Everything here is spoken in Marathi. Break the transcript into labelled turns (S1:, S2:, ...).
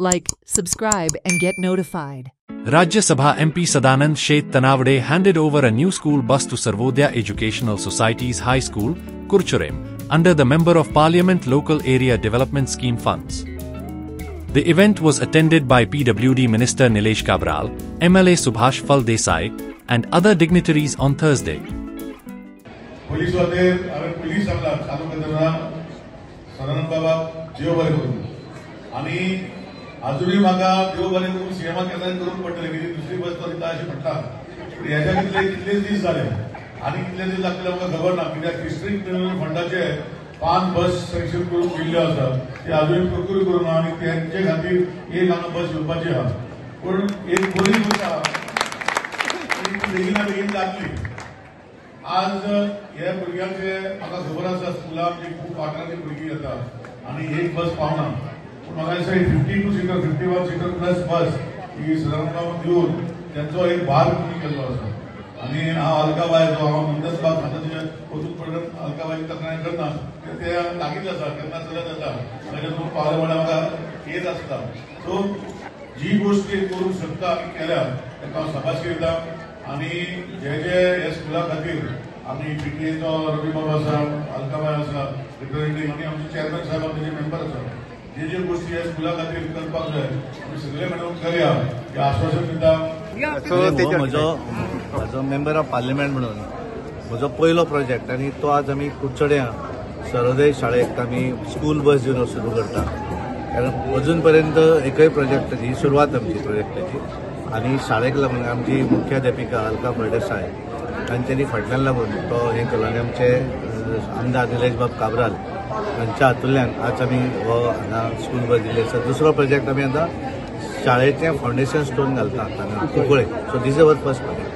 S1: Like, subscribe and get notified.
S2: Rajya Sabha MP Sadanand Sheth Tanavade handed over a new school bus to Sarvodaya Educational Society's High School, Kurchurem, under the Member of Parliament Local Area Development Scheme funds. The event was attended by PWD Minister Nilesh Kabral, MLA Subhash Phal Desai, and other dignitaries on Thursday.
S3: Police वाले अगर पुलिस आपला चालू करताना सदानंद बाबा जीव बरे करून आणि अजूनही म्हाका जीव बरे करून सीएमा केंद्रान करून पडटले की दुसरी बस तो दिता अशी म्हणटा पण ह्याच्या कितलेच दीस जाले आणि कितले दीस लागले म्हाका खबर ना कित्याक डिस्ट्रिक्ट फंडाचे 5 बस सँक्शन करून दिल्ल्यो आसा ते अजूनही प्रक्रिया करून आणि त्यांचे खातीर एक हांगा बस येवपाची आहा पण एक बरी गोष्ट आहा बेगिना बेगीन जातली आज ह्या भुरग्यांचे म्हाका खबर आसा स्कुलां आमची खूप वाठारांतली भुरगीं येतात आणि एक बस पावना पूण म्हाका दिसता 52 सीटर 51 सीटर प्लस बस ही सदानंद दिवन त्यांचो एक भार कमी केल्लो आसा आणि हांव अलकाबायचो हांव मुंदस बाग खात्याचे वचून पर्यंत अलकाबायची तक्रार करना ते लागींच आसा केन्ना चलत येता ताच्या तूं पावले म्हळ्यार म्हाका येत आसता सो जी गोष्ट करूंक शकता आमी केल्या ताका हांव शाबासकी दिता आणि जे ह्या स्कुला खातीर आमी पीटीएचो रवी बाबा आसा अलकाबाई आसा रिप्रेझेंटेटिव्ह आणि आमचे चेअरमॅन साहेब आमचे मेंबर आसा जे गोष्टी ह्या स्कुला खातीर करपाक जाय आमी सगळे मेळून करया हे आश्वासन दिता.
S4: म्हजो मेंबर ऑफ पार्लिमेंट म्हणून म्हजो पयलो प्रोजेक्ट आणि तो आज आमी कुडचड्या सर्वोदय शाळेक आमी स्कूल बस दिवन सुरू करता कारण अजून पर्यंत एकय प्रोजेक्टाची सुरवात आमची प्रोजेक्टाची आणि शाळेक लागून आमची मुख्याध्यापिका अलका फळदेसाय तांच्यांनी फाटल्यान लागून तो हें केलो आनी आमचे आमदार निलेश बाब काब्राल हांच्या हातूंतल्यान आज आमी हो हांगा स्कूल बस दिल्ली आसा. दुसरो प्रोजेक्ट आमी आतां शाळेचें फावंडेशन स्टोन घालता हांगा कुंकळे so this is our first project.